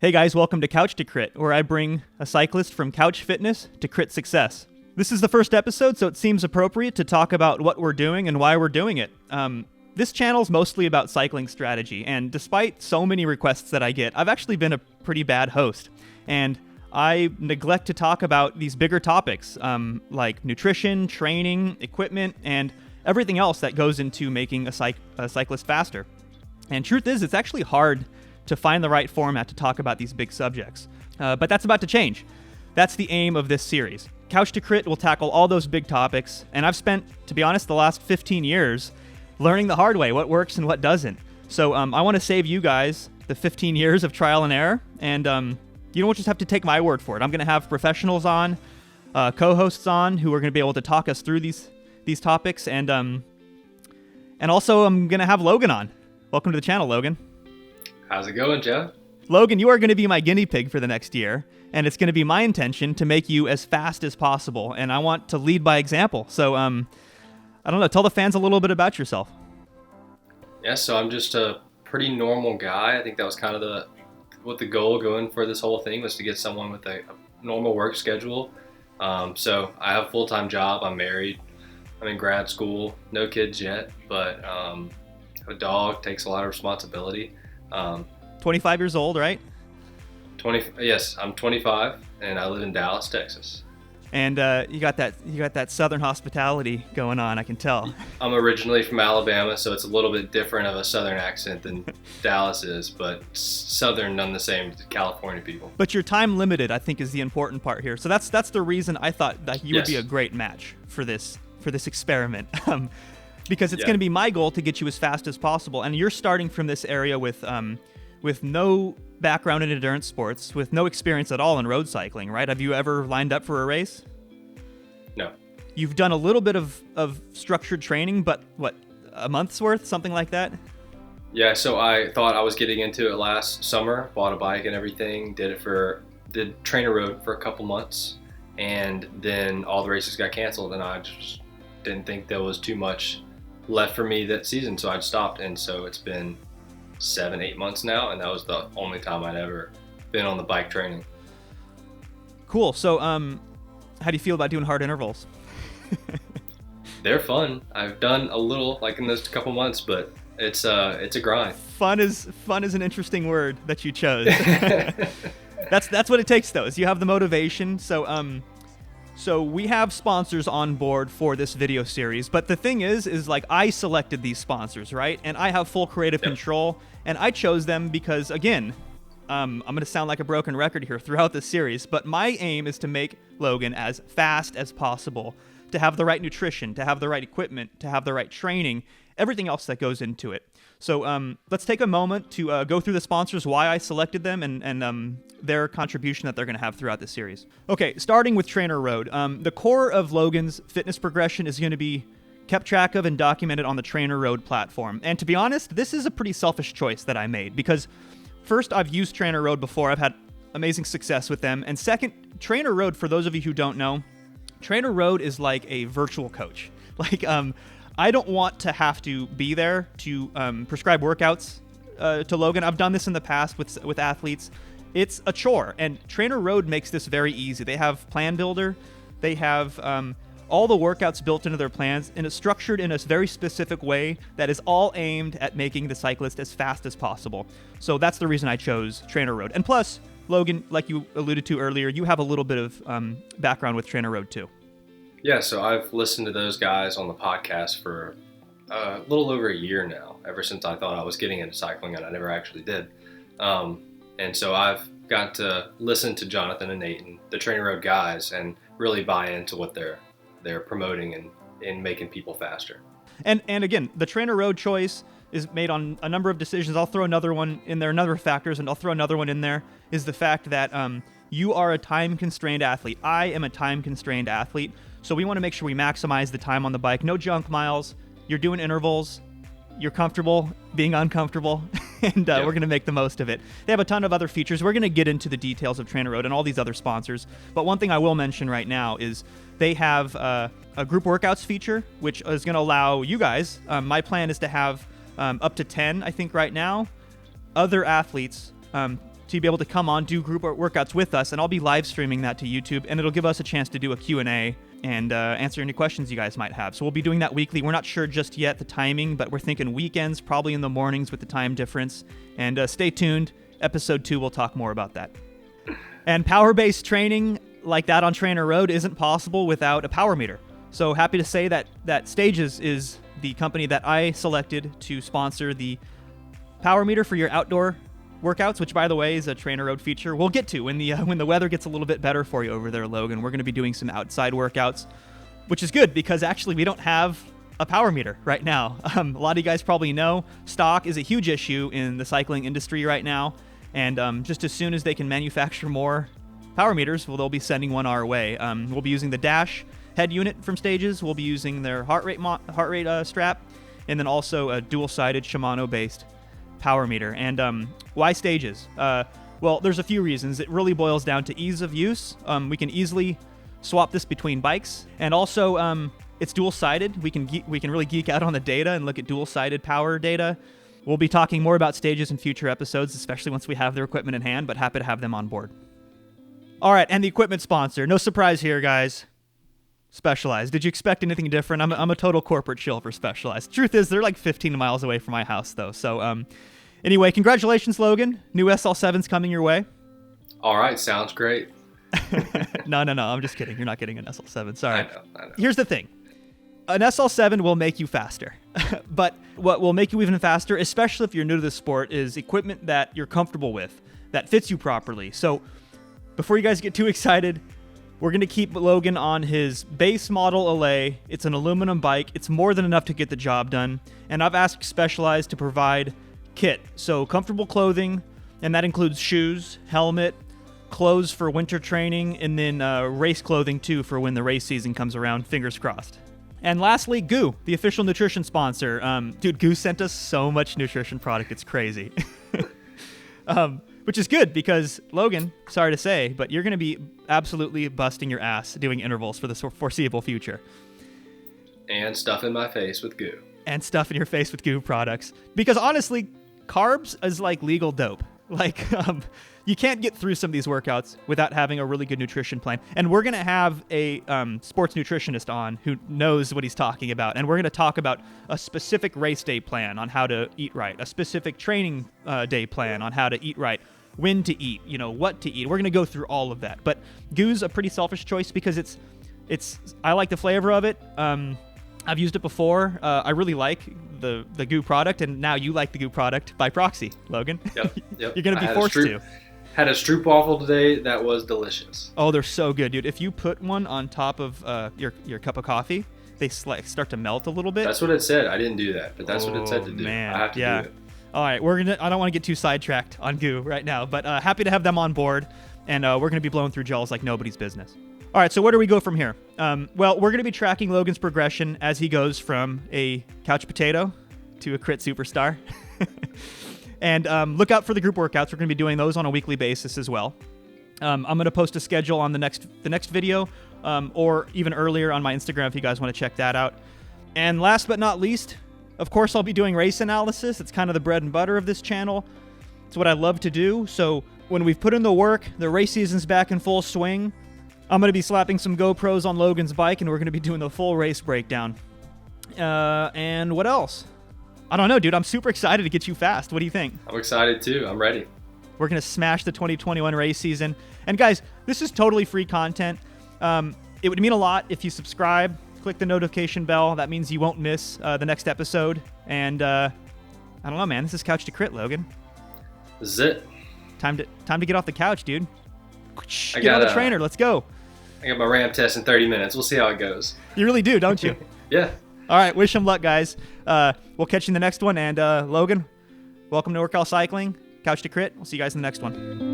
Hey guys, welcome to Couch to Crit, where I bring a cyclist from couch fitness to crit success. This is the first episode, so it seems appropriate to talk about what we're doing and why we're doing it. This channel is mostly about cycling strategy, and despite so many requests that I get, I've actually been a pretty bad host. And I neglect to talk about these bigger topics, like nutrition, training, equipment, and everything else that goes into making a cyclist faster. And truth is, it's actually hard to find the right format to talk about these big subjects. But that's about to change. That's the aim of this series. Couch to Crit will tackle all those big topics, and I've spent, to be honest, the last 15 years learning the hard way, what works and what doesn't. So I want to save you guys the 15 years of trial and error, and you don't just have to take my word for it. I'm going to have professionals on, co-hosts on, who are going to be able to talk us through these topics, and also I'm going to have Logan on. Welcome to the channel, Logan. How's it going, Jeff? Logan, you are going to be my guinea pig for the next year, and it's going to be my intention to make you as fast as possible, and I want to lead by example. So, I don't know, tell the fans a little bit about yourself. Yeah, so I'm just a pretty normal guy. I think that was kind of the goal going for this whole thing, was to get someone with a normal work schedule. So I have a full-time job. I'm married. I'm in grad school. No kids yet, but a dog takes a lot of responsibility. 25 years old, right? Yes, I'm 25, and I live in Dallas, Texas. And you got that southern hospitality going on, I can tell. I'm originally from Alabama, so it's a little bit different of a southern accent than Dallas is, but southern none the same to California people. But your time limited, I think, is the important part here. So that's the reason I thought that you would be a great match for this experiment. Because it's going to be my goal to get you as fast as possible, and you're starting from this area with no background in endurance sports, with no experience at all in road cycling, right? Have you ever lined up for a race? No. You've done a little bit of structured training, but what, a month's worth, something like that? Yeah, so I thought I was getting into it last summer, bought a bike and everything, did TrainerRoad for a couple months, and then all the races got canceled, and I just didn't think there was too much left for me that season, so I'd stopped. And so it's been 7-8 months now, and that was the only time I'd ever been on the bike training. Cool. So how do you feel about doing hard intervals? They're fun. I've done a little like in those couple months, but it's a grind. Fun is an interesting word that you chose. That's what it takes, though, is you have the motivation. So we have sponsors on board for this video series, but the thing is like I selected these sponsors, right? And I have full creative control, and I chose them because, again, I'm going to sound like a broken record here throughout this series, but my aim is to make Logan as fast as possible, to have the right nutrition, to have the right equipment, to have the right training, everything else that goes into it. So let's take a moment to go through the sponsors, why I selected them, and their contribution that they're going to have throughout the series. Okay, starting with TrainerRoad. The core of Logan's fitness progression is going to be kept track of and documented on the TrainerRoad platform. And to be honest, this is a pretty selfish choice that I made, because first, I've used TrainerRoad before. I've had amazing success with them. And second, TrainerRoad, for those of you who don't know, TrainerRoad is like a virtual coach. Like, I don't want to have to be there to prescribe workouts to Logan. I've done this in the past with athletes. It's a chore, and TrainerRoad makes this very easy. They have Plan Builder. They have all the workouts built into their plans, and it's structured in a very specific way that is all aimed at making the cyclist as fast as possible. So that's the reason I chose TrainerRoad. And plus, Logan, like you alluded to earlier, you have a little bit of background with TrainerRoad too. Yeah, so I've listened to those guys on the podcast for a little over a year now, ever since I thought I was getting into cycling, and I never actually did. And so I've got to listen to Jonathan and Nathan, the TrainerRoad guys, and really buy into what they're promoting and making people faster. And again, the TrainerRoad choice is made on a number of decisions. I'll throw another one in there, another factors, and I'll throw another one in there, is the fact that you are a time-constrained athlete. I am a time-constrained athlete. So we want to make sure we maximize the time on the bike. No junk miles. You're doing intervals. You're comfortable being uncomfortable, and we're going to make the most of it. They have a ton of other features. We're going to get into the details of TrainerRoad and all these other sponsors. But one thing I will mention right now is they have a group workouts feature, which is going to allow you guys, my plan is to have up to 10, I think right now, other athletes to be able to come on, do group workouts with us, and I'll be live streaming that to YouTube, and it'll give us a chance to do a Q&A and answer any questions you guys might have. So we'll be doing that weekly. We're not sure just yet the timing, but we're thinking weekends, probably in the mornings with the time difference. And stay tuned. Episode 2, we'll talk more about that. And power-based training like that on TrainerRoad isn't possible without a power meter. So happy to say that Stages is the company that I selected to sponsor the power meter for your outdoor workouts, which, by the way, is a TrainerRoad feature we'll get to when the weather gets a little bit better for you over there, Logan. We're going to be doing some outside workouts, which is good because actually we don't have a power meter right now. A lot of you guys probably know stock is a huge issue in the cycling industry right now, and just as soon as they can manufacture more power meters, well, they'll be sending one our way. We'll be using the Dash head unit from Stages. We'll be using their heart rate strap, and then also a dual-sided Shimano-based power meter. And why Stages? Well, there's a few reasons. It really boils down to ease of use. We can easily swap this between bikes, and also it's dual-sided. We can really geek out on the data and look at dual-sided power data. We'll be talking more about Stages in future episodes, especially once we have their equipment in hand, but happy to have them on board. All right, and the equipment sponsor. No surprise here, guys. Specialized. Did you expect anything different? I'm a total corporate shill for Specialized. Truth is, they're like 15 miles away from my house, though. So anyway, congratulations, Logan. New SL7's coming your way. All right, sounds great. No, I'm just kidding. You're not getting an SL7. Sorry. I know. Here's the thing. An SL7 will make you faster. But what will make you even faster, especially if you're new to the sport, is equipment that you're comfortable with, that fits you properly. So before you guys get too excited, we're going to keep Logan on his base model Allay. It's an aluminum bike. It's more than enough to get the job done. And I've asked Specialized to provide kit. So comfortable clothing, and that includes shoes, helmet, clothes for winter training, and then race clothing too for when the race season comes around, fingers crossed. And lastly, GU, the official nutrition sponsor. Dude, GU sent us so much nutrition product. It's crazy. Which is good because, Logan, sorry to say, but you're going to be absolutely busting your ass doing intervals for the foreseeable future. And stuff in my face with goo. And stuff in your face with GU products. Because honestly, carbs is like legal dope. Like, you can't get through some of these workouts without having a really good nutrition plan. And we're going to have a sports nutritionist on who knows what he's talking about. And we're going to talk about a specific race day plan on how to eat right, a specific training day plan on how to eat right, when to eat, what to eat. We're going to go through all of that. But GU's a pretty selfish choice because it's I like the flavor of it. I've used it before. I really like the GU product, and now you like the GU product by proxy, Logan. Yep. You're going to be forced to. Had a stroopwafel today that was delicious. Oh, they're so good, dude. If you put one on top of your cup of coffee, they start to melt a little bit. That's what it said. I didn't do that, but that's what it said to do. Man. I have to do it. All right, I don't want to get too sidetracked on GU right now, but happy to have them on board, and we're going to be blowing through gels like nobody's business. All right, so where do we go from here? Well, we're going to be tracking Logan's progression as he goes from a couch potato to a crit superstar. And look out for the group workouts. We're going to be doing those on a weekly basis as well. I'm going to post a schedule on the next video, or even earlier on my Instagram if you guys want to check that out. And last but not least, of course, I'll be doing race analysis. It's kind of the bread and butter of this channel. It's what I love to do. So when we've put in the work, the race season's back in full swing, I'm going to be slapping some GoPros on Logan's bike, and we're going to be doing the full race breakdown. And what else? I don't know, dude. I'm super excited to get you fast. What do you think? I'm excited too. I'm ready. We're going to smash the 2021 race season. And guys, this is totally free content. It would mean a lot if you subscribe, click the notification bell. That means you won't miss the next episode. And I don't know, man. This is Couch to Crit, Logan. This is it. Time to get off the couch, dude. Get on the trainer. Let's go. I got my ramp test in 30 minutes. We'll see how it goes. You really do, don't you? Yeah. All right. Wish them luck, guys. We'll catch you in the next one. And Logan, welcome to NorCal Cycling. Couch to Crit. We'll see you guys in the next one.